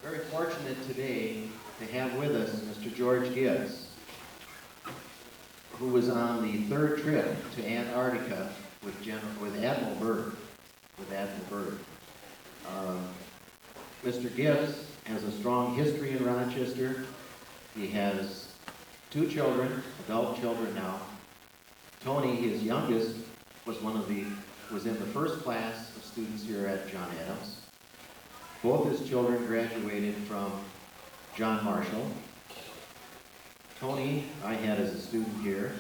very fortunate today to have with us Mr. George Gibbs, who was on the third trip to Antarctica with Admiral Byrd. Mr. Gibbs has a strong history in Rochester. He has two children, adult children now. Tony, his youngest, was in the first class of students here at John Adams. Both his children graduated from John Marshall. Tony, I had as a student here.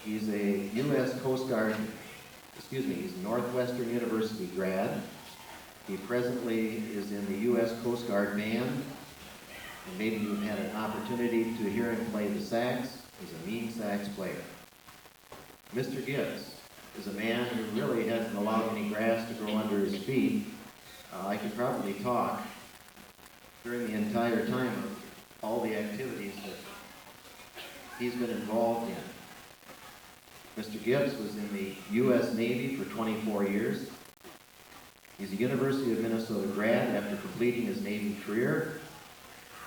He's a U.S. Coast Guard, he's a Northwestern University grad. He presently is in the U.S. Coast Guard band, and maybe you've had an opportunity to hear him play the sax. He's a mean sax player. Mr. Gibbs is a man who really hasn't allowed any grass to grow under his feet. I could probably talk during the entire time of all the activities that he's been involved in. Mr. Gibbs was in the U.S. Navy for 24 years. He's a University of Minnesota grad after completing his Navy career.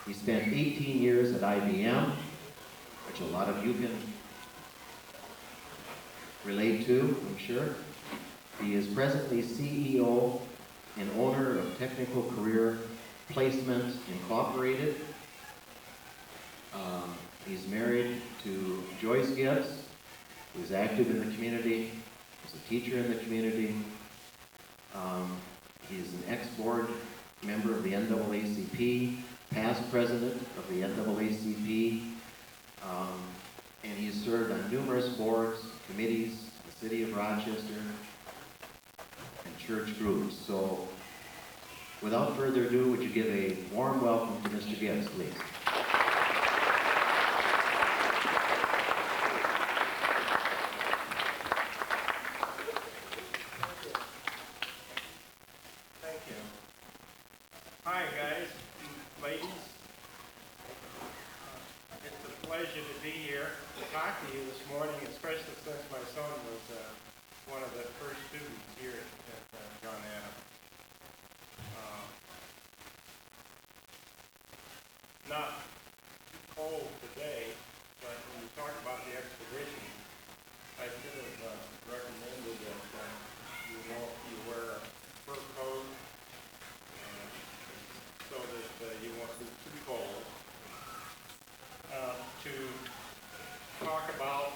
He spent 18 years at IBM, which a lot of you can relate to, I'm sure. He is presently CEO and owner of Technical Career Placement Incorporated. He's married to Joyce Gibbs, who's active in the community, he's a teacher in the community. He's an ex-board member of the NAACP, past president of the NAACP, and he's served on numerous boards, committees, the city of Rochester, and church groups. So, without further ado, would you give a warm welcome to Mr. Gibbs, please? Thank you. Hi, guys, ladies. It's a pleasure to be here to talk to you this morning, especially since my son was one of the first students here at John Adams. Not too cold today, but when you talk about the expedition, I should have recommended that you wear a fur coat so that you won't be too cold. To talk about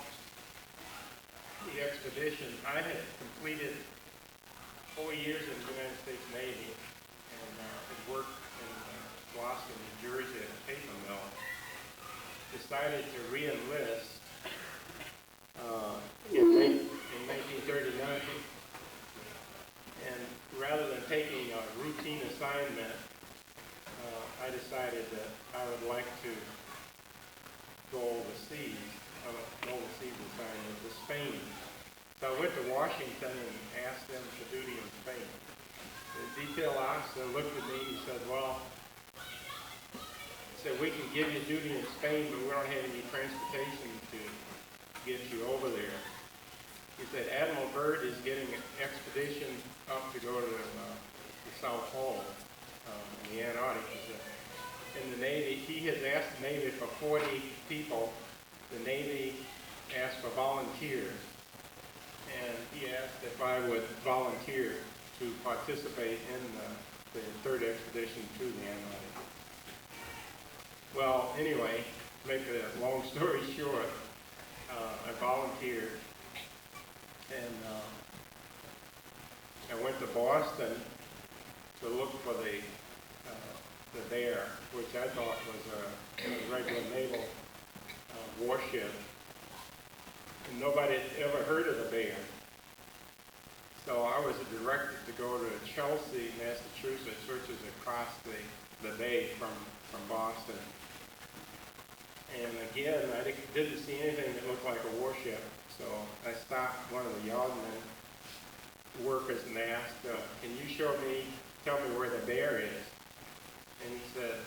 the expedition, I had completed 4 years in the United States Navy and had worked in Boston, New Jersey at a paper mill. Decided to re-enlist in 1939, and rather than taking a routine assignment, I decided that I would like to go overseas on an overseas assignment to Spain. So I went to Washington and asked them for duty in Spain. The detail officer looked at me and said, well, we can give you duty in Spain, but we don't have any transportation to get you over there. He said, Admiral Byrd is getting an expedition up to go to the South Pole, in the Antarctic. In the Navy, he has asked the Navy for 40 people. The Navy asked for volunteers, and he asked if I would volunteer to participate in the third expedition to the Antarctic. Well, anyway, to make a long story short, I volunteered, and I went to Boston to look for the Bear, which I thought was a regular naval warship. And nobody had ever heard of the Bear. So I was directed to go to Chelsea, Massachusetts, which is across the bay from Boston. And again, I didn't see anything that looked like a warship. So I stopped one of the yardmen workers and asked, can you tell me where the Bear is? And he said,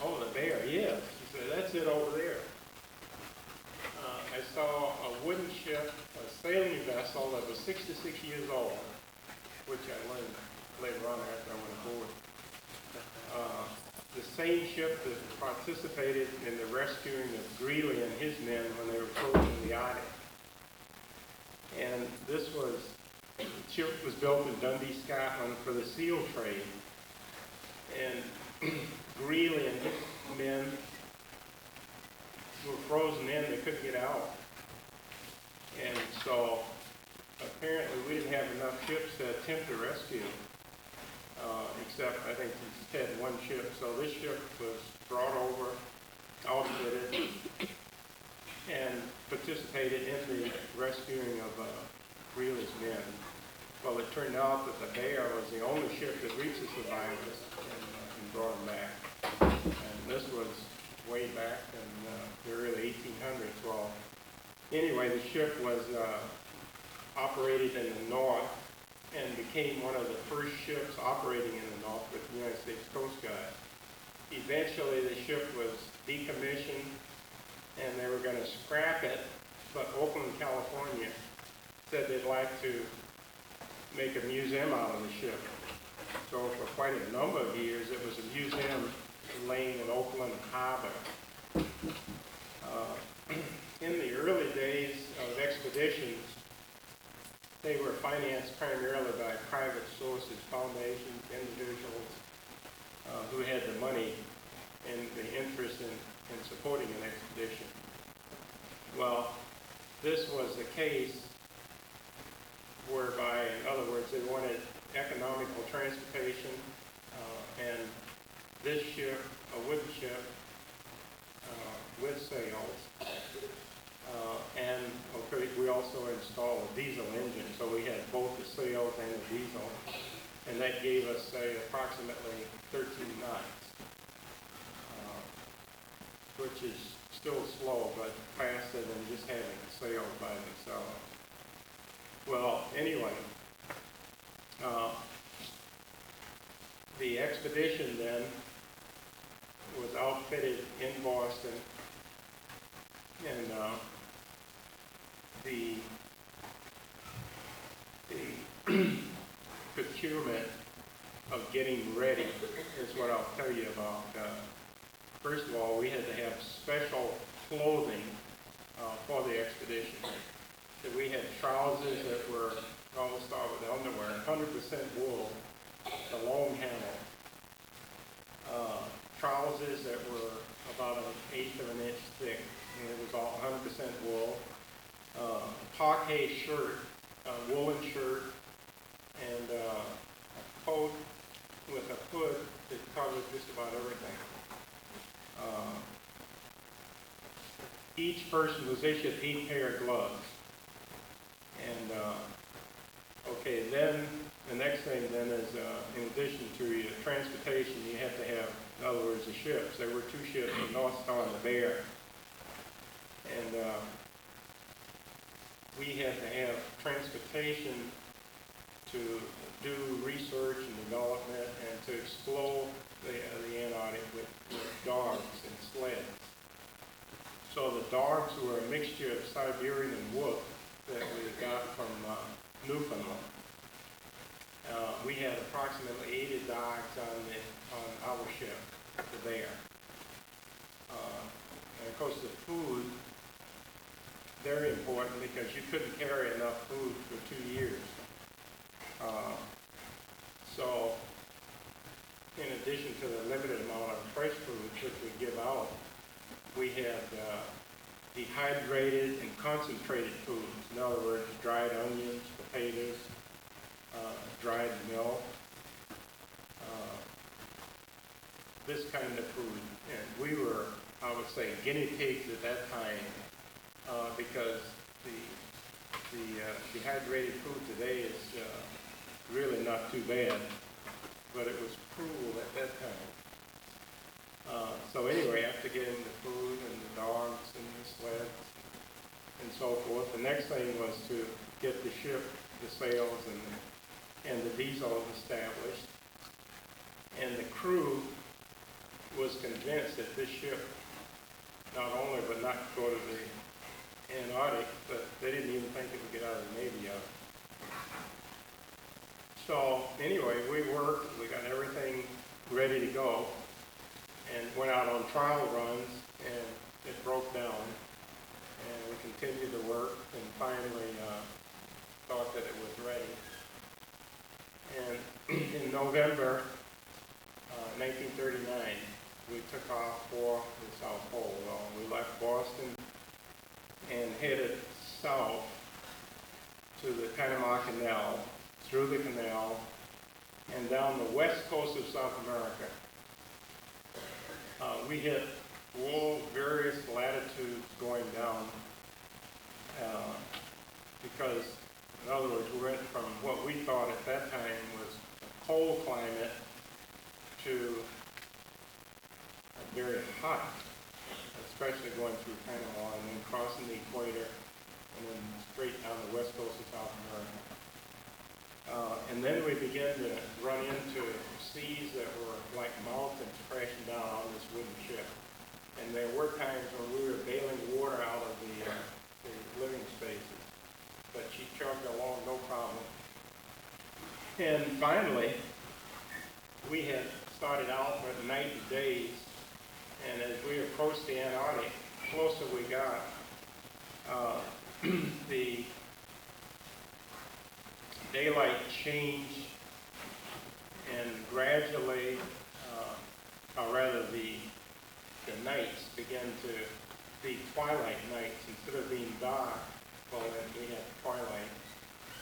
oh, the Bear, yes. He said, that's it over there. I saw a wooden ship, a sailing vessel that was 66 years old, which I learned later on after I went aboard. the same ship that participated in the rescuing of Greeley and his men when they were frozen in the Arctic. And the ship was built in Dundee, Scotland for the seal trade. And Greeley and his men were frozen in, they couldn't get out. And so apparently we didn't have enough ships to attempt to rescue, except I think we just had one ship. So this ship was brought over, outfitted, and participated in the rescuing of Greeley's men. Well, it turned out that the Bear was the only ship that reached the survivors and brought them back. And this was way back in the early 1800s. Well, anyway, the ship was operated in the North and became one of the first ships operating in the North with the United States Coast Guard. Eventually, the ship was decommissioned and they were going to scrap it, but Oakland, California said they'd like to make a museum out of the ship. So for quite a number of years, it was a museum laying in Oakland Harbor. In the early days of expeditions, they were financed primarily by private sources, foundations, individuals who had the money and the interest in supporting an expedition. Well, this was the case whereby, in other words, they wanted economical transportation, and this ship, a wooden ship with sails, and okay, we also installed a diesel engine, so we had both the sails and the diesel, and that gave us, say, approximately 13 knots, which is still slow, but faster than just having sails by themselves. Well, anyway, the expedition then was outfitted in Boston, and the procurement of getting ready is what I'll tell you about. First of all, we had to have special clothing for the expedition. So we had trousers that were, I'll start with the underwear, 100% wool, the long handle. Trousers that were about 1/8 of an inch thick, and it was all 100% wool. Parquet shirt, woolen shirt, and a coat with a hood that covered just about everything. Each person was issued 8 pair of gloves. And okay, then the next thing then is, in addition to your transportation, you have to have, in other words, the ships. There were 2 ships, the North Star and the Bear. And we had to have transportation to do research and development and to explore the Antarctic with dogs and sleds. So the dogs were a mixture of Siberian and wolf that we got from Newfoundland. We had approximately 80 dogs on our ship, the Bear. And of course the food, very important because you couldn't carry enough food for 2 years. So in addition to the limited amount of fresh food which we give out, we had dehydrated and concentrated foods. In other words, dried onions, potatoes, dried milk, this kind of food. And we were, I would say, guinea pigs at that time, because the dehydrated food today is really not too bad, but it was cruel at that time. So anyway, after getting the food and the dogs and the sleds and so forth, the next thing was to get the ship, the sails, and the diesel established. And the crew was convinced that this ship not only would not go to the Antarctic, but they didn't even think it would get out of the Navy yet. So anyway, we worked, we got everything ready to go. and went out on trial runs, and it broke down. And we continued to work, and finally thought that it was ready. And in November 1939, we took off for the South Pole. We left Boston and headed south to the Panama Canal, through the canal, and down the west coast of South America. We hit all various latitudes going down because, in other words, we went from what we thought at that time was a cold climate to a very hot, especially going through Panama and then crossing the equator and then straight down the west coast of South America. And then we began to run into seas that were like mountains crashing down on this wooden ship. And there were times when we were bailing water out of the living spaces, but she chugged along no problem. And finally, we had started out with 90 days, and as we approached the Antarctic, the closer we got, the daylight changed, and gradually, or rather the nights began to be twilight nights instead of being dark. Well, then we had twilight,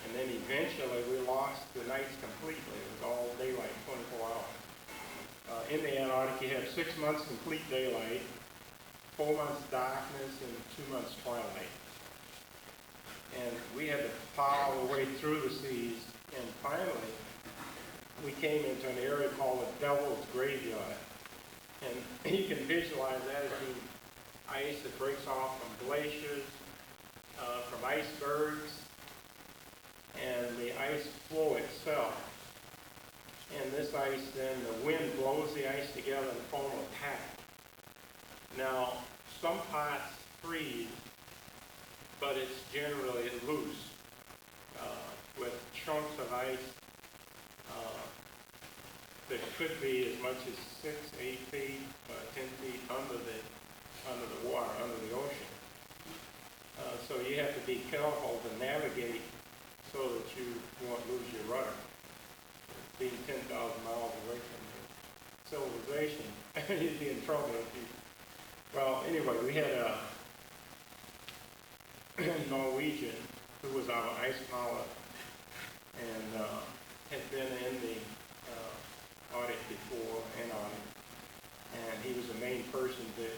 and then eventually we lost the nights completely. It was all daylight, 24 hours. In the Antarctic, you have 6 months complete daylight, 4 months darkness, and 2 months twilight. And we had to plow our way through the seas, and finally we came into an area called the Devil's Graveyard. And you can visualize that as being ice that breaks off from glaciers, from icebergs, and the ice flow itself. And this ice, then the wind blows the ice together in the form of pack. Now, some parts freeze, but it's generally loose, with chunks of ice that could be as much as 6, 8 feet, 10 feet under the water, under the ocean. So you have to be careful to navigate so that you won't lose your rudder. Being 10,000 miles away from civilization, you'd be in trouble if you. Well, anyway, we had a Norwegian who was our ice pilot and had been in the Arctic before, Antarctic, and he was the main person to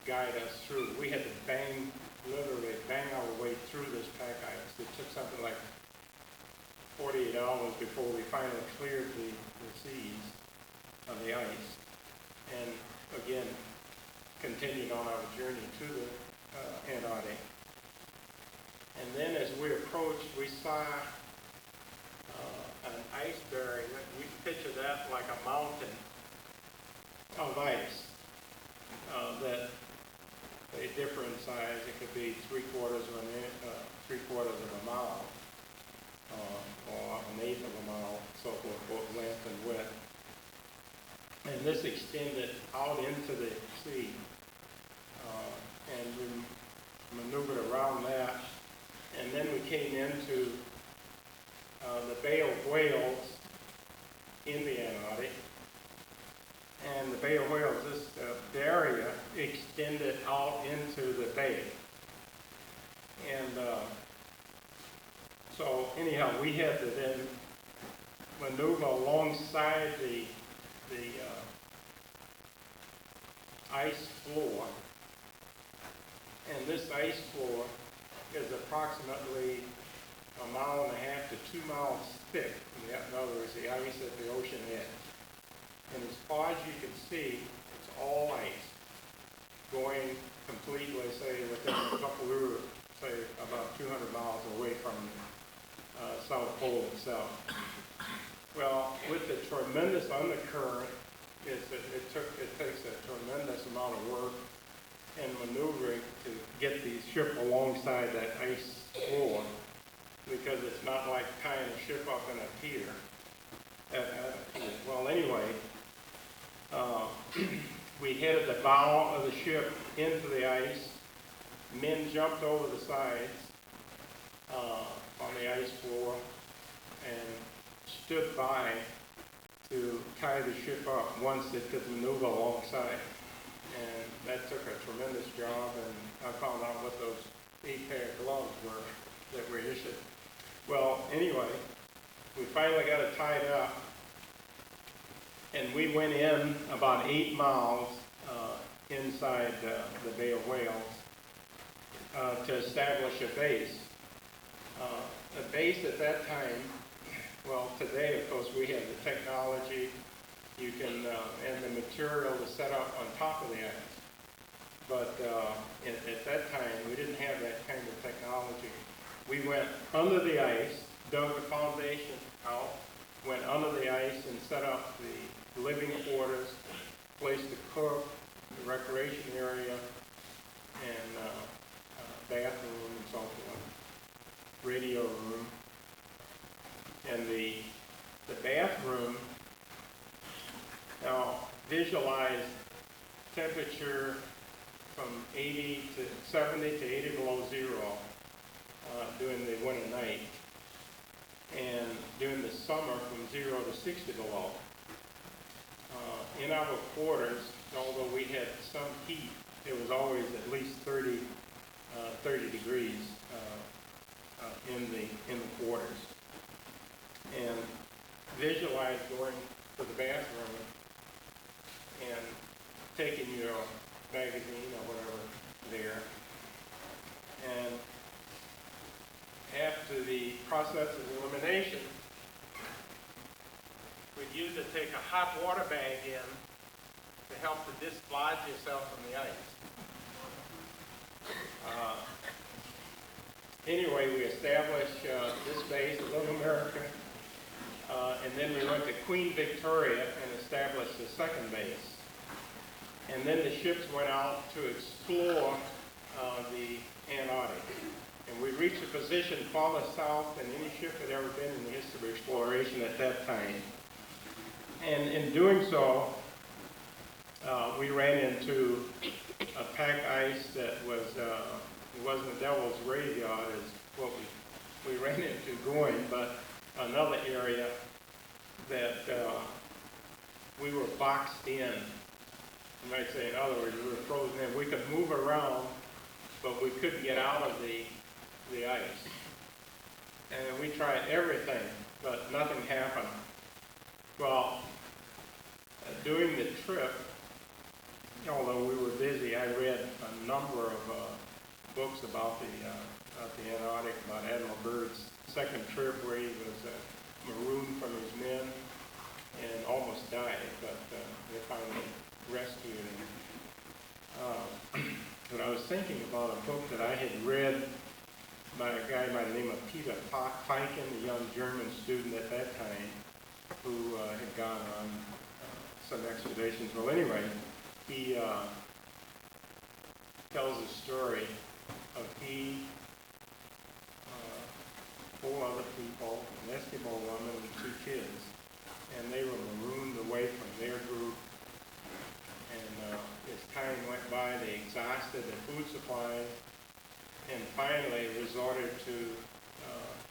guide us through. We had to literally bang our way through this pack ice. It took something like 48 hours before we finally cleared the seas of the ice, and again continued on our journey to the Antarctic. And then as we approached, we saw an ice barrier. You can picture that like a mountain of ice that they differ in size. It could be 3/4 of a mile, or 1/8 of a mile, so forth, both length and width. And this extended out into the sea, and we maneuvered around that. And then we came into the Bay of Whales in the Antarctic. And the Bay of Whales, this barrier extended out into the bay. And so anyhow, we had to then maneuver alongside the ice floor. And this ice floor is approximately 1.5 miles to 2 miles thick. In other words, the ice at the ocean edge. And as far as you can see, it's all ice going completely, say, within a couple, we were, say, about 200 miles away from the South Pole itself. Well, with the tremendous undercurrent, it takes a tremendous amount of work and maneuvering to get the ship alongside that ice floor, because it's not like tying a ship up in a pier. Well, anyway, we headed the bow of the ship into the ice. Men jumped over the sides on the ice floor and stood by to tie the ship up once it could maneuver alongside. And that took a tremendous job, and I found out what those 8 pair of gloves were that were issued. Well, anyway, we finally got it tied up, and we went in about 8 miles inside the Bay of Whales to establish a base. The base at that time, well, today, of course, we have the technology, you can, and the material to set up on top of the ice. But at that time, we didn't have that kind of technology. We went under the ice, dug the foundation out, went under the ice and set up the living quarters, placed the cook, the recreation area, and bathroom and so forth, radio room. And the bathroom, now visualize temperature from 70 to 80 below zero during the winter night, and during the summer from 0 to 60 below. In our quarters, although we had some heat, it was always at least 30 degrees in the quarters. And visualize going to the bathroom and taking your magazine or whatever there. And after the process of elimination, we'd usually take a hot water bag in to help to dislodge yourself from the ice. Anyway, we established this base at Little America, and then we went to Queen Victoria and established the second base. And then the ships went out to explore the Antarctic. And we reached a position farther south than any ship had ever been in the history of exploration at that time. And in doing so, we ran into a pack ice that was, it wasn't the devil's graveyard as what we ran into going, but another area that we were boxed in. You might say, in other words, we were frozen in. We could move around, but we couldn't get out of the ice. And we tried everything, but nothing happened. Well, during the trip, although we were busy, I read a number of books about the Antarctic, about Admiral Byrd's second trip where he was marooned from his men and almost died, but they finally rescued him. But I was thinking about a book that I had read by a guy by the name of Peter Feichen, a young German student at that time, who had gone on some expeditions. Well, anyway, he tells a story of he, 4 other people, an Eskimo woman and 2 kids, and they were marooned away from their group. And as time went by, they exhausted their food supply, and finally resorted to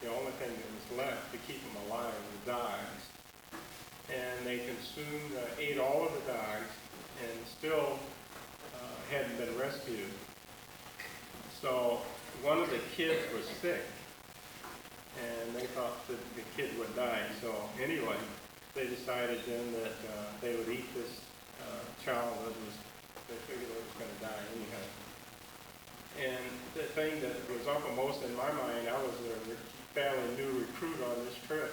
the only thing that was left to keep them alive, the dogs. And they consumed, ate all of the dogs, and still hadn't been rescued. So one of the kids was sick, and they thought that the kid would die. So anyway, they decided then that they would eat this child that was, they figured it was going to die anyhow. And the thing that was uppermost in my mind, I was a fairly new recruit on this trip,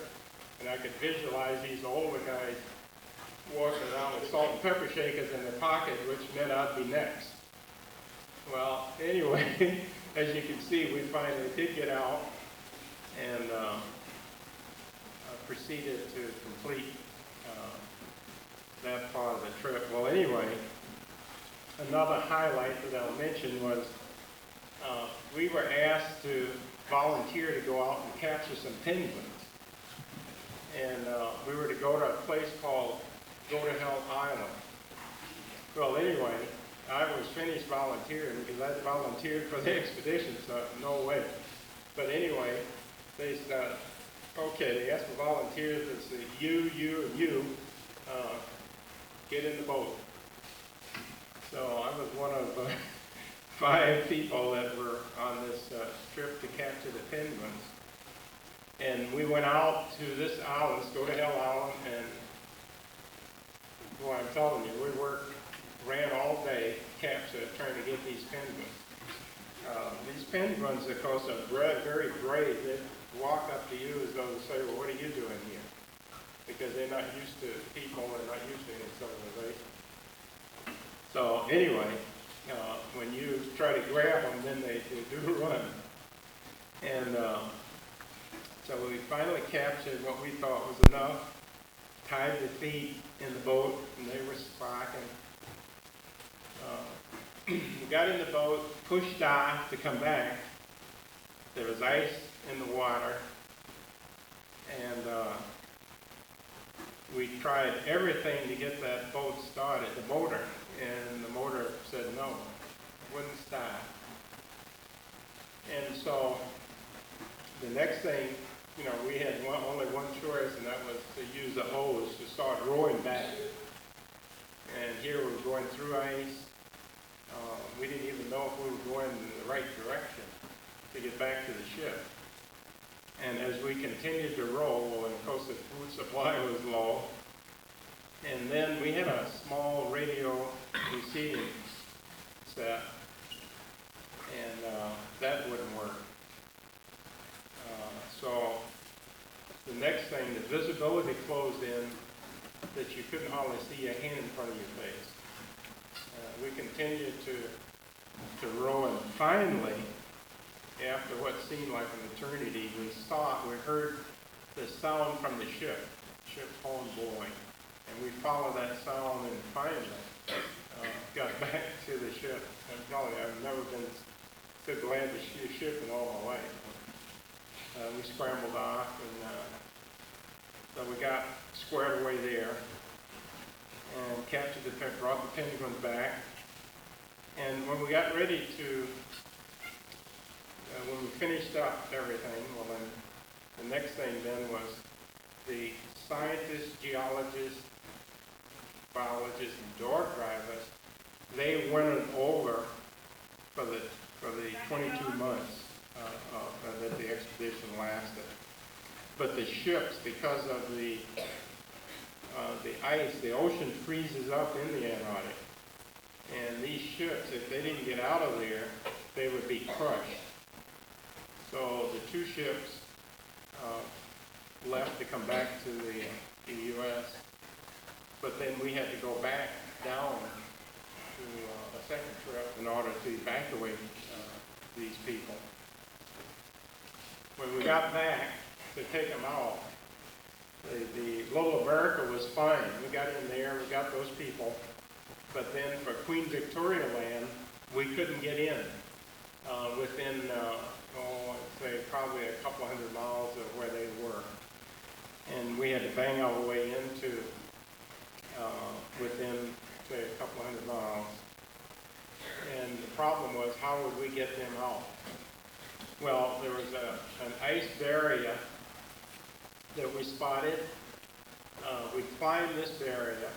and I could visualize these older guys walking around with salt and pepper shakers in their pocket, which meant I'd be next. Well, anyway, as you can see, we finally did get out and proceeded to complete that part of the trip. Well, anyway, another highlight that I'll mention was we were asked to volunteer to go out and capture some penguins. And we were to go to a place called Go to Hell Island. Well, anyway, I was finished volunteering because I volunteered for the expedition, so no way. But anyway, they said, okay, they asked for volunteers, and said, you, and you, get in the boat. So I was one of 5 people that were on this trip to capture the penguins. And we went out to this island, Go to Hell Island, and boy, I'm telling you, we ran all day trying to get these penguins. These penguins, of course, are very brave. They walk up to you as though to say, well, what are you doing here? Because they're not used to people, they're not used to any civilization. So anyway, when you try to grab them, then they do run. And so we finally captured what we thought was enough, tied the feet in the boat, and they were sparking. We got in the boat, pushed off to come back. There was ice in the water, and we tried everything to get that boat started, the motor, and the motor said no, it wouldn't start. And so the next thing, we had only one choice, and that was to use the hose to start rowing back. And here we were going through ice. We didn't even know if we were going in the right direction to get back to the ship. And as we continued to row, and of course the food supply was low, and then we had a small radio receiving set, and that wouldn't work. So the next thing, the visibility closed in that you couldn't hardly see a hand in front of your face. We continued to row, and finally, after what seemed like an eternity, we heard the sound from the ship's horn blowing, and we followed that sound, and finally got back to the ship. I'm telling you, I've never been so glad to see a ship in all my life. We scrambled off, and so we got squared away there, and brought the penguins back. And when we got ready to, when we finished up everything, well then, the next thing then was the scientists, geologists, biologists, and dog drivers. They went over for the 22 months that the expedition lasted. But the ships, because of the ice, the ocean freezes up in the Antarctic. And these ships, if they didn't get out of there, they would be crushed. So the 2 ships left to come back to the U.S., but then we had to go back down to a second trip in order to evacuate these people. When we got back to take them out, the Little America was fine. We got in there, we got those people, but then for Queen Victoria Land, we couldn't get in within, I'd say probably a couple hundred miles of where they were. And we had to bang our way into within, say, a couple hundred miles. And the problem was, how would we get them out? Well, there was an ice barrier that we spotted. We climbed this barrier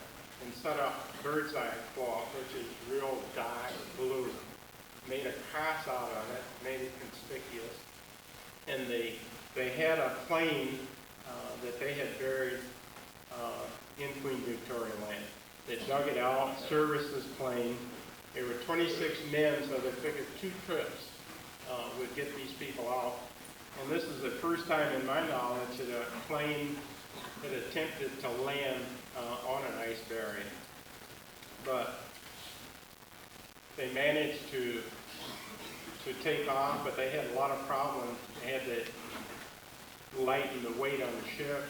and set up bird's eye cloth, which is real dark blue. Made a cross out of it, made it conspicuous. And they had a plane that they had buried in Queen Victoria Land. They dug it out, serviced this plane. There were 26 men, so they figured 2 trips would get these people out. And this is the first time in my knowledge that a plane had attempted to land on an ice barrier. But they managed to take off, but they had a lot of problems. They had to lighten the weight on the ship.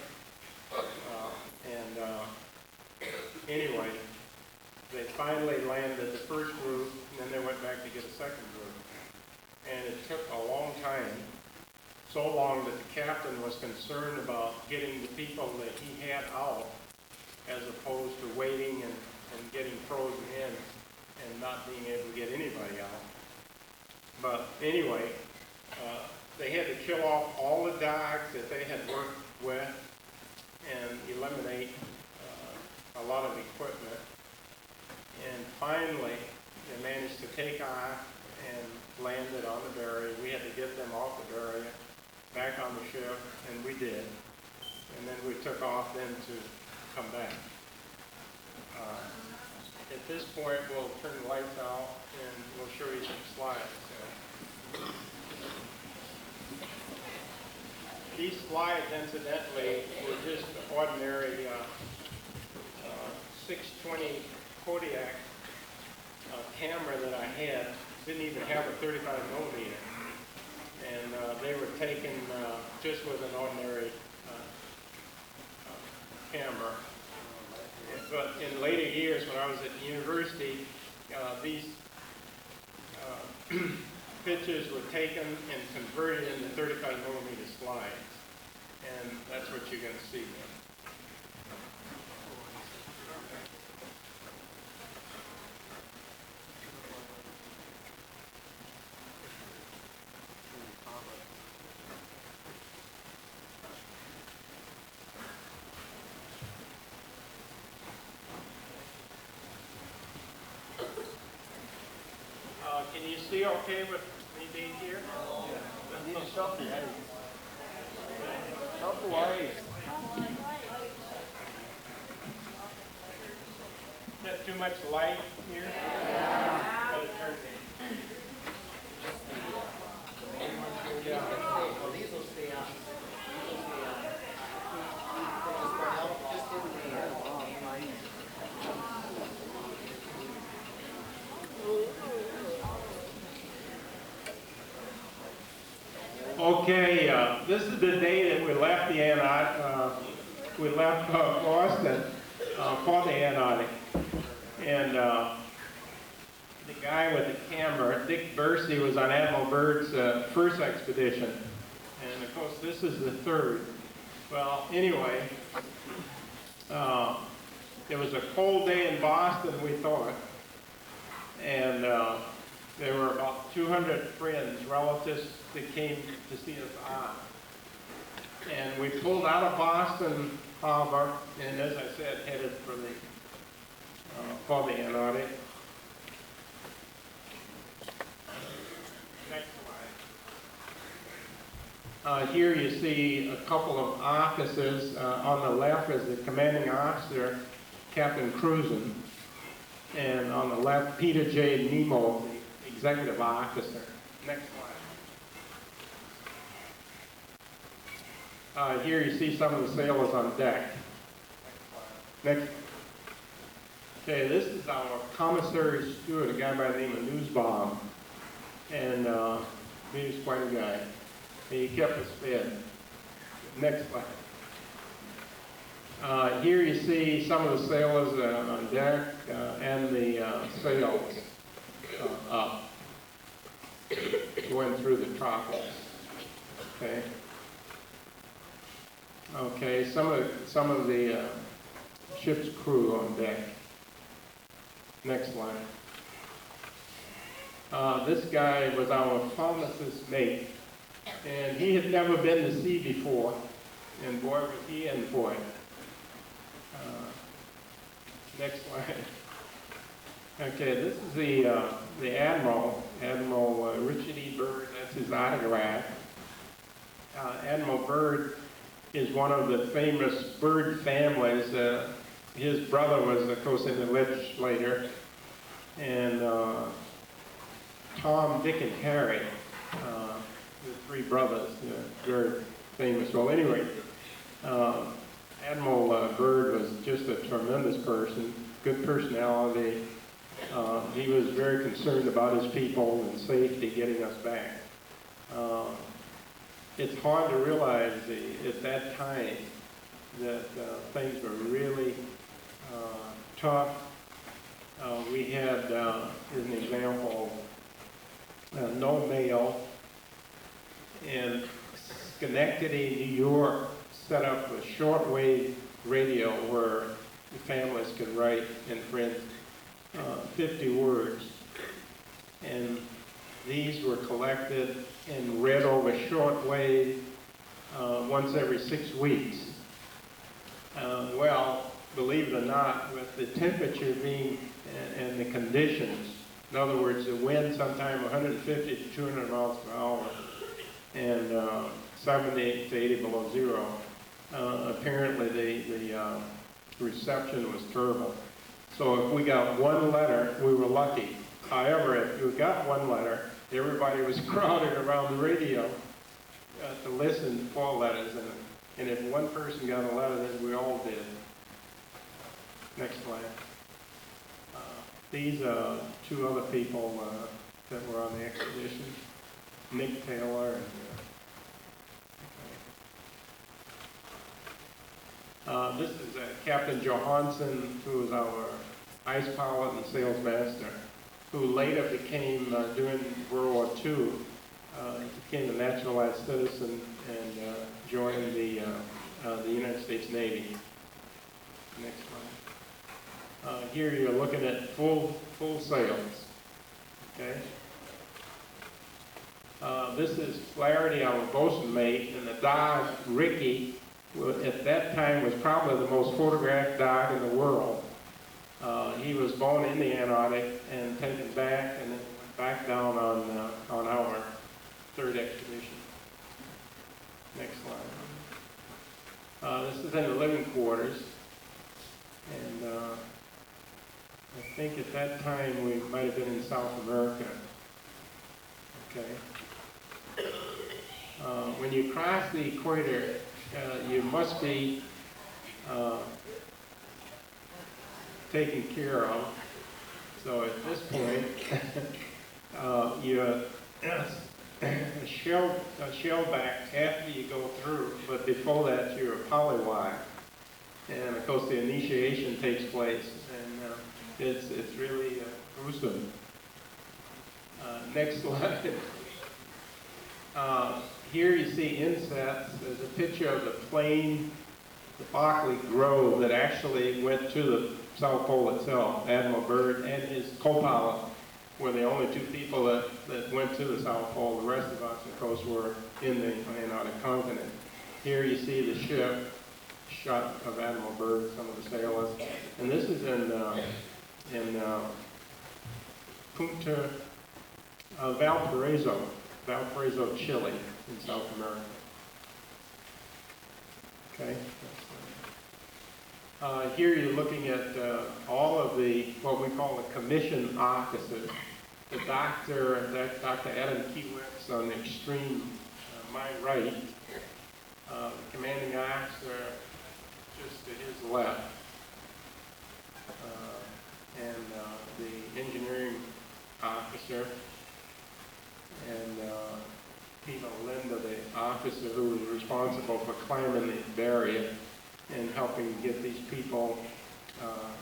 Anyway, they finally landed the first group, and then they went back to get a second group. And it took a long time, so long that the captain was concerned about getting the people that he had out, as opposed to waiting and and getting frozen in and not being able to get anybody out. But anyway, they had to kill off all the dogs that they had worked with and eliminate a lot of equipment. And finally, they managed to take off and landed on the barrier. We had to get them off the barrier, back on the ship, and we did. And then we took off then to come back. At this point, we'll turn the lights out and we'll show you some slides. These slides, incidentally, were just ordinary 620 Kodiak camera that I had. Didn't even have a 35 millimeter. And they were taken just with an ordinary camera. But in later years, when I was at the university, these pictures were taken and converted into 35 millimeter slides. And that's what you're going to see then. Can you see okay with me being here? I need to shuffle, hey. Shuffle, hey. Is that too much light here? Yeah. Better turn it. Yeah. Well, these will stay on. Just in the Okay, this is the day that we left the we left Boston for the Antarctic, and the guy with the camera, Dick Bursey, was on Admiral Byrd's first expedition, and of course this is the third. Well, anyway, it was a cold day in Boston, we thought, and there were about 200 friends, relatives that came to see us off. And we pulled out of Boston Harbor, and as I said, headed for the Antarctic. Next slide. Here you see a couple of officers. On the left is the commanding officer, Captain Cruzen, and on the left, Peter J. Nemo, the executive officer. Next slide. Here you see some of the sailors on deck. Next. Okay, this is our commissary steward, a guy by the name of Newsbaum, and he was quite a guy. He kept us fed. Next slide. Here you see some of the sailors on deck and the sails up, going through the tropics. Okay. Okay, some of the ship's crew on deck. Next slide. This guy was our pharmacist mate, and he had never been to sea before, and boy was he in for it. Next slide. Okay, this is the Admiral, Richard E. Byrd. That's his autograph. Admiral Byrd is one of the famous Byrd families. His brother was, of course, in the legislature, and Tom, Dick, and Harry, the three brothers, very famous. Well, anyway, Admiral Byrd was just a tremendous person, good personality. He was very concerned about his people and safety, getting us back. It's hard to realize at that time that things were really tough. We had, as an example, no mail, and Schenectady, New York, set up a shortwave radio where the families could write and print 50 words. And these were collected and read over shortwave once every 6 weeks. Well, believe it or not, with the temperature being and the conditions, in other words, the wind sometime 150 to 200 miles per hour and 70 to 80 below zero, apparently the reception was terrible. So if we got one letter, we were lucky. However, if you got one letter, everybody was crowded around the radio to listen for letters. And if one person got a letter, then we all did. Next slide. These are two other people that were on the expedition. Nick Taylor and this is Captain Johansson, who was our ice pilot and sales master, who later became, during World War II, became a naturalized citizen and joined the United States Navy. Next slide. Here you're looking at full sails. Okay. This is Flaherty, our bosun mate, and the dog Ricky. At that time was probably the most photographed dog in the world. He was born in the Antarctic and taken back and then went back down on our third expedition. Next slide. This is in the living quarters, and I think at that time we might have been in South America. Okay. When you cross the equator, you must be taken care of. So at this point, you're shellback after you go through, but before that you're a polywire. And of course the initiation takes place, and it's really gruesome. Next slide. Here you see insets. There's a picture of the plane, the Berkeley Grove, that actually went to the South Pole itself. Admiral Byrd and his co-pilot were the only two people that went to the South Pole. The rest of us, of course, were in the Antarctic continent. Here you see the ship, shot of Admiral Byrd, some of the sailors. And this is in Punta Valparaiso, Chile, in South America. Okay. Here you're looking at all of what we call the commissioned officers. The doctor, Dr. Adam Kiewicz on the extreme, my right. The commanding officer just to his left. And the engineering officer. And Pino Linda, the officer who was responsible for climbing the barrier and helping get these people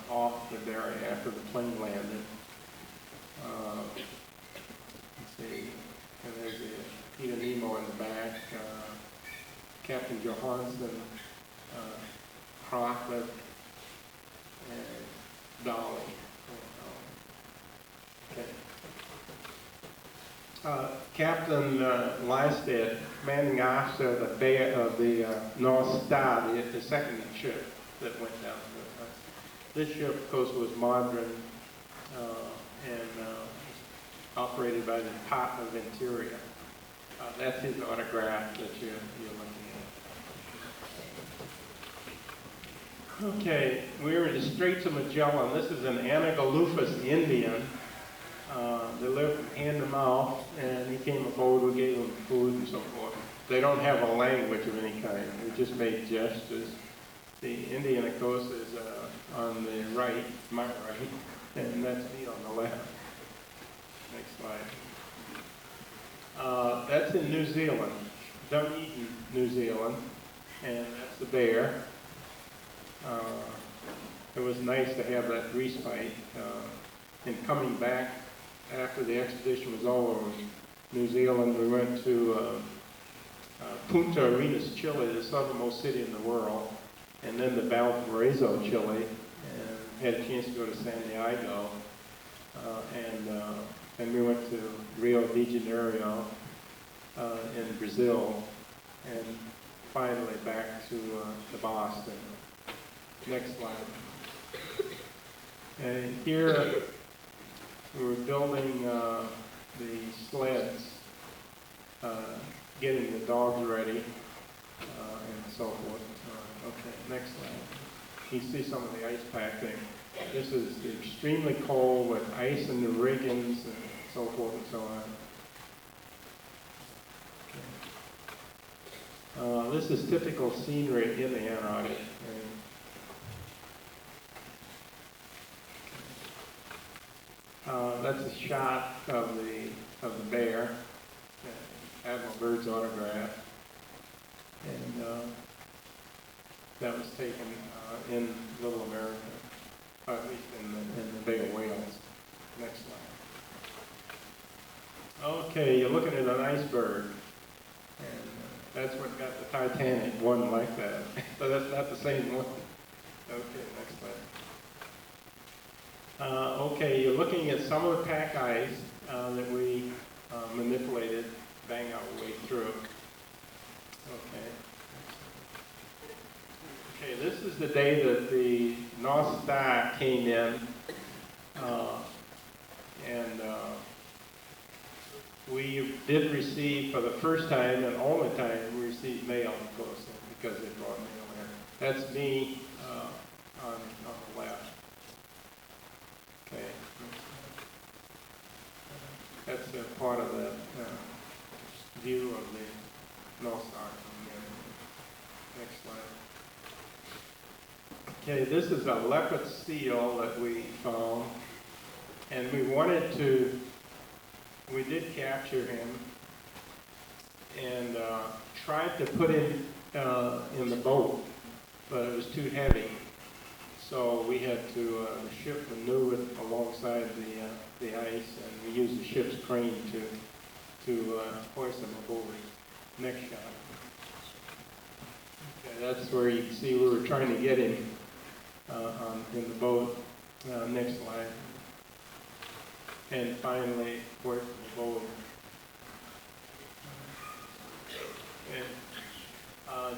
off the barrier after the plane landed. Let's see, and there's Peter Nemo in the back, Captain Johansson, Crockett, and Dolly. Okay. Captain Lystad, commanding officer of the North Star, the second ship that went down. This ship, of course, was modern and operated by the Department of Interior. That's his autograph that you're looking at. Okay, we're in the Straits of Magellan. This is an Anagalufus Indian. They lived from hand to mouth, and he came aboard, we gave them food and so forth. They don't have a language of any kind. We just made gestures. The Indian, of course, is on the right, my right, and that's me on the left. Next slide. That's in New Zealand, Dunedin, New Zealand, and that's the bear. It was nice to have that respite. And coming back after the expedition was over in New Zealand, we went to Punta Arenas, Chile, the southernmost city in the world, and then to Valparaiso, Chile, had a chance to go to San Diego, and we went to Rio de Janeiro in Brazil, and finally back to Boston. Next slide. And here we were building the sleds, getting the dogs ready, and so forth. Okay, next slide. You see some of the ice packing. This is extremely cold with ice in the riggings and so forth and so on. This is typical scenery in the Antarctic. That's a shot of the bear, Admiral Byrd's autograph, and that was taken in Little America, at least in the Bay of Whales. Next slide. Okay, you're looking at an iceberg, and that's what got the Titanic, one like that. So that's not the same one. Okay, next slide. Okay, you're looking at some of the pack ice that we manipulated, bang our way through. Okay. Okay, this is the day that the North Star came in, and we did receive, for the first time and only time, we received mail, of course, because they brought mail here. That's me on the left. Okay. That's a part of the view of the North Star from there. Next slide. Okay, this is a leopard seal that we found, and we did capture him and tried to put him in the boat, but it was too heavy. So we had to ship manure alongside the ice, and we used the ship's crane to hoist him aboard. Next shot. Okay, that's where you can see we were trying to get him in the boat. Next slide. And finally, hoist him aboard. And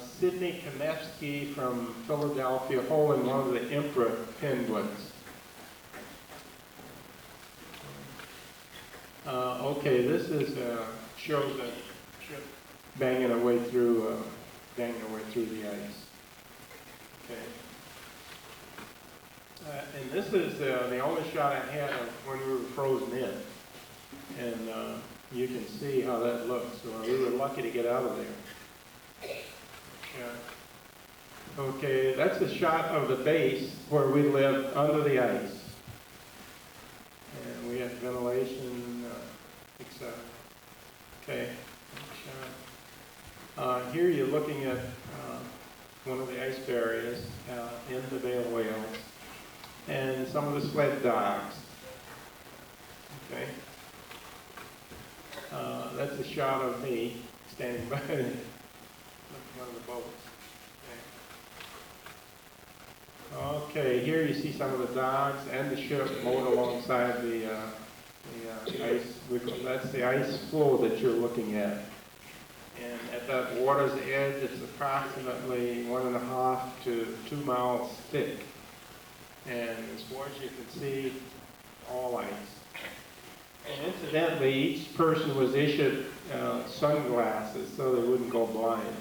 Sidney Konevsky from Philadelphia holding one of the emperor penguins. Okay, this is shows a ship banging our way through the ice. Okay. And this is the only shot I had of when we were frozen in, and you can see how that looks. So we were lucky to get out of there. Yeah. Okay, that's a shot of the base where we lived under the ice. And we had ventilation, etc. Okay. Here you're looking at one of the ice barriers in the Bay of Whales and some of the sled dogs. Okay. That's a shot of me standing by one of the boats. Okay, here you see some of the dogs and the ship moored alongside the ice. That's the ice floe that you're looking at. And at that water's edge, it's approximately 1.5 to 2 miles thick. And as far as you can see, all ice. And incidentally, each person was issued sunglasses so they wouldn't go blind.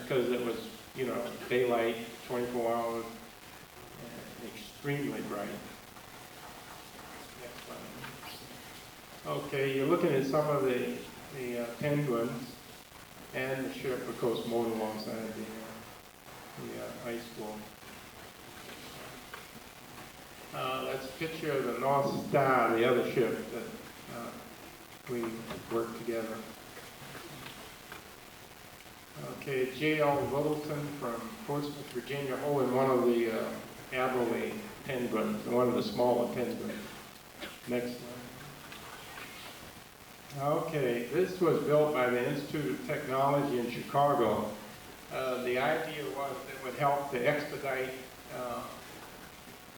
Because it was, daylight, 24 hours, and extremely bright. Next slide. Okay, you're looking at some of the penguins and the ship, of course, moored alongside the ice floe. That's a picture of the North Star, the other ship that we worked together. Okay, J.L. Littleton from Portsmouth, Virginia, holding one of the Admiral penguins, one of the smaller penguins. Next slide. Okay, this was built by the Institute of Technology in Chicago. The idea was it would help to expedite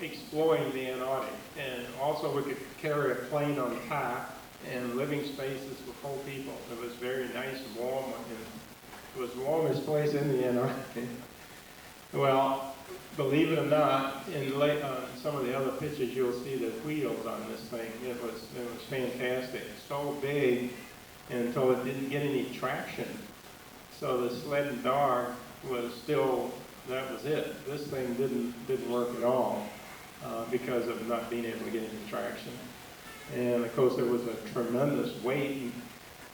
exploring the Antarctic. And also we could carry a plane on top and living spaces for 4 people. It was very nice and warm. And it was the warmest place in the Antarctic. Well, believe it or not, in some of the other pictures you'll see the wheels on this thing. It was fantastic. So big until it didn't get any traction. So the sled and dog was still, that was it. This thing didn't work at all because of not being able to get any traction. And of course there was a tremendous weight.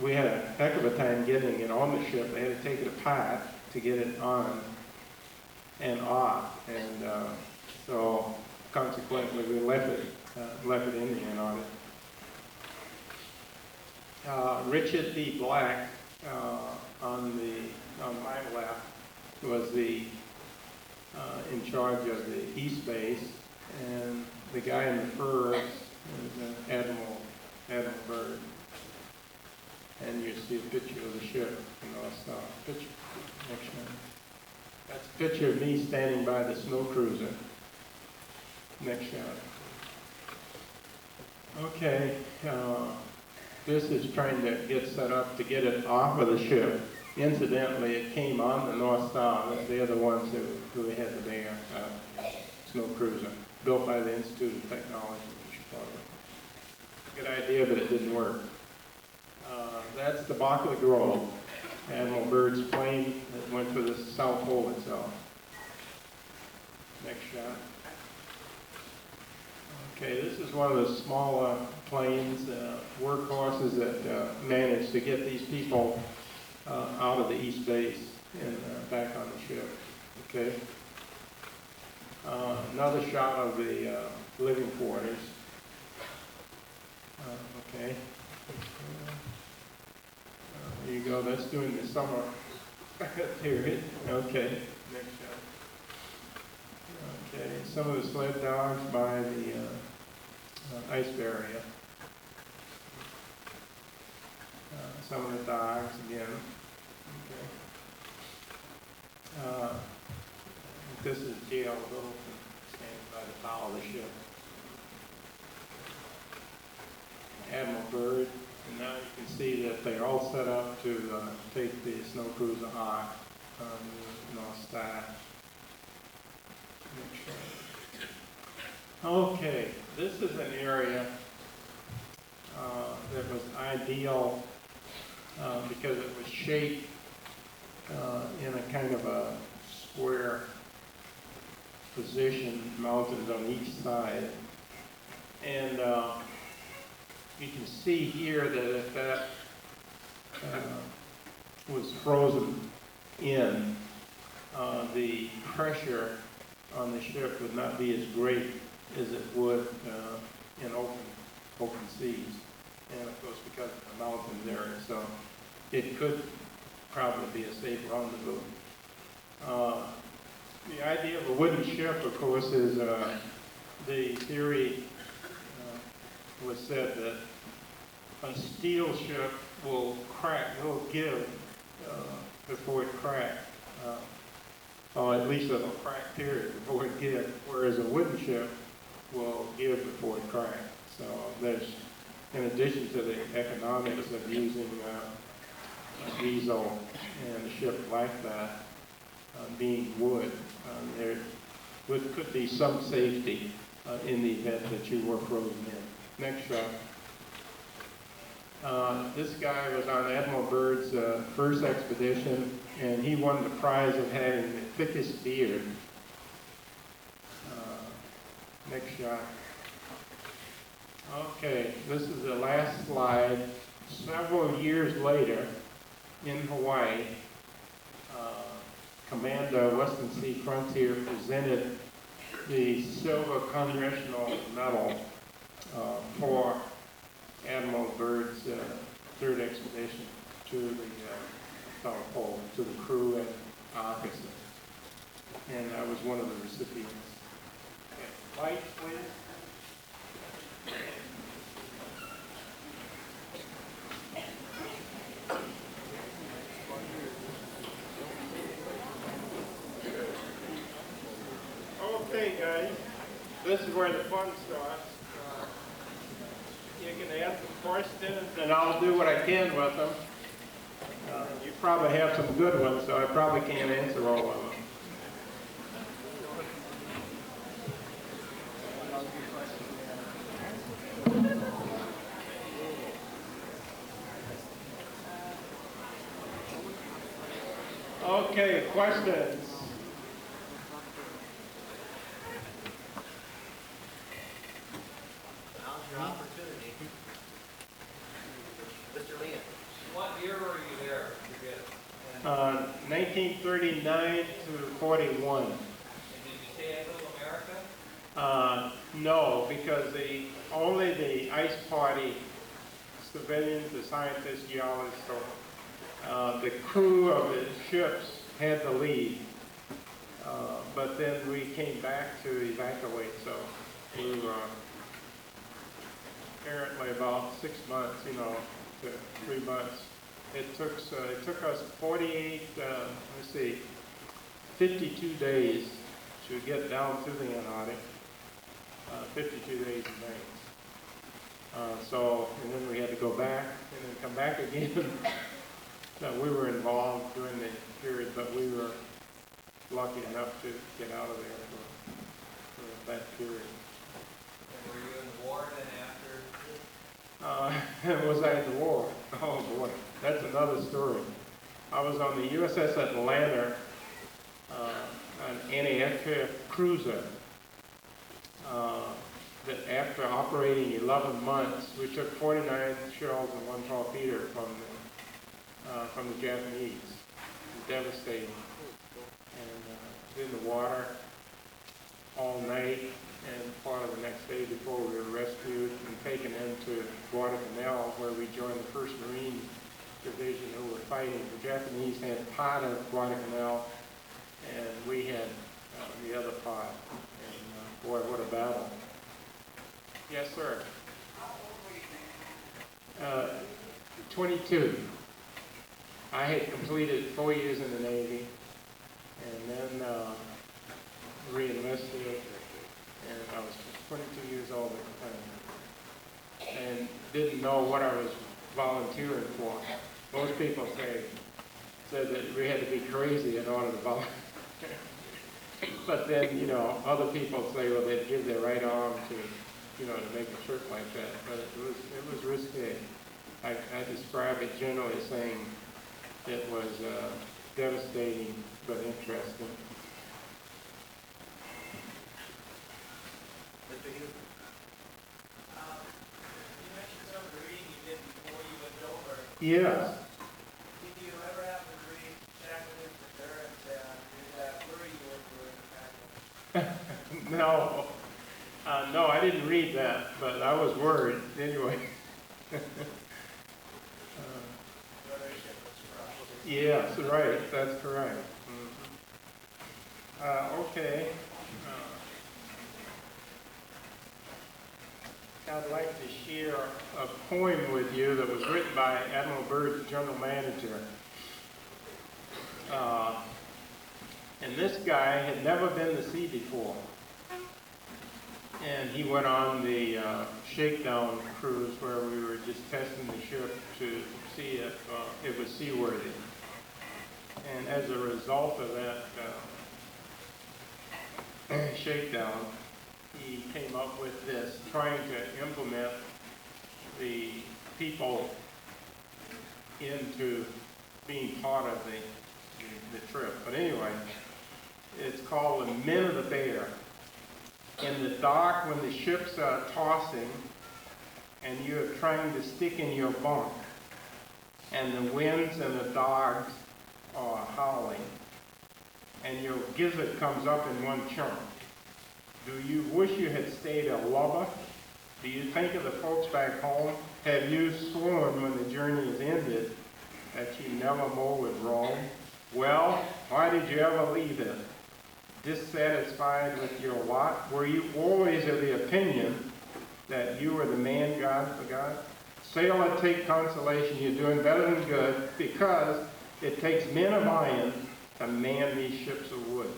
We had a heck of a time getting it on the ship. They had to take it apart to get it on and off. And so consequently we left it in the Antarctic. Richard D. Black on my left was in charge of the East Base, and the guy in the fur is Admiral Byrd. And you see a picture of the ship, picture, next one. That's a picture of me standing by the snow cruiser. Next shot. Okay, this is trying to get set up to get it off of the ship. Incidentally, it came on the North Star. They're the ones who had the Bear snow cruiser, built by the Institute of Technology in Chicago. Good idea, but it didn't work. That's the Barclay Grove, Admiral Byrd's plane that went to the South Pole itself. Next shot. Okay, this is one of the smaller planes, workhorses that managed to get these people out of the East Base and back on the ship. Okay. Another shot of the living quarters. Okay. There you go. That's during the summer period. Okay. Next shot. Okay. Some of the sled dogs by the ice barrier. Some of the dogs again. Okay. This is G.L. Littleton standing by the bow of the ship. Admiral Byrd, and now you can see that they're all set up to take the snow cruiser off on the North Star. Okay, this is an area that was ideal because it was shaped in a kind of a square position, mountains on each side. And you can see here that if that was frozen in, the pressure on the ship would not be as great as it would in open seas. And of course, because of the mountains there, so it could probably be a safe rendezvous. The idea of a wooden ship, of course, is the theory was said that a steel ship will crack, will give before it cracks. Or at least it'll crack period before it gives, whereas a wooden ship will give before it cracks. So there's, in addition to the economics of using a diesel and a ship like that being wood, there could be some safety in the event that you were frozen in. Next shot. This guy was on Admiral Byrd's first expedition, and he won the prize of having the thickest beard. Next shot. Okay, this is the last slide. Several years later, in Hawaii, Commander Western Sea Frontier presented the Silver Congressional Medal for Admiral Byrd's third expedition to the South Pole, to the crew and officers. And I was one of the recipients. Okay. Lights, please. Okay, guys. this is where the fun starts. You can ask some questions, and I'll do what I can with them. You probably have some good ones, so I probably can't answer all of them. Okay, questions? Now's your opportunity. Mr. Leon. What year were you there? 1939 to 41. And did you stay in Middle America? No, because only the ice party civilians, the scientists, geologists, the crew of the ships had the lead. But then we came back to evacuate, so we were apparently about 6 months, to 3 months. It took us 52 days to get down to the Antarctic. 52 days and nights. And then we had to go back and then come back again. No, we were involved during the period, but we were lucky enough to get out of there for that period. And were you in the war then after? Was I in the war? Oh boy, that's another story. I was on the USS Atlanta, an anti-aircraft cruiser, that after operating 11 months, we took 49 shells and 1 torpedo from the Japanese. It was devastating. And in the water all night and part of the next day before we were rescued and taken into Guadalcanal, where we joined the 1st Marine Division who were fighting. The Japanese had part of Guadalcanal, and we had the other part. And boy, what a battle. Yes, sir. 22. I had completed 4 years in the Navy, and then re-enlisted, and I was 22 years old at the time, and didn't know what I was volunteering for. Most people said that we had to be crazy in order to volunteer. But then, other people say, well, they'd give their right arm to make a trip like that. But it was risky. I describe it generally as saying it was devastating but interesting. Mr. Hughes. You mentioned some of the reading you did before you went over. Yes. Did you ever happen to read Jacqueline for Byrd and that worry you were in the No. No, I didn't read that, but I was worried anyway. Yes, right, that's correct. Okay. I'd like to share a poem with you that was written by Admiral Byrd, the general manager. And this guy had never been to sea before. And he went on the shakedown cruise where we were just testing the ship to see if it was seaworthy. And as a result of that shakedown, he came up with this, trying to implement the people into being part of the trip. But anyway, it's called The Men of the Bear. In the dark, when the ships are tossing and you're trying to stick in your bunk and the winds and the dogs are howling and your gizzard comes up in one chunk, do you wish you had stayed a lubber? Do you think of the folks back home? Have you sworn when the journey is ended that you never more would roam? Well, why did you ever leave it? Dissatisfied with your lot? Were you always of the opinion that you were the man God forgot? Sailor, take consolation, you're doing better than good, because it takes men of iron to man these ships of wood.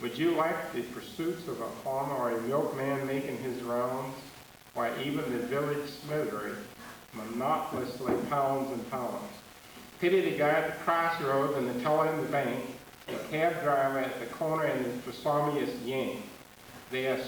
Would you like the pursuits of a farmer or a milkman making his rounds, while even the village smittery monotonously pounds and pounds? Pity the guy at the crossroads and the teller in the bank, the cab driver at the corner and the psalmiest yank. They are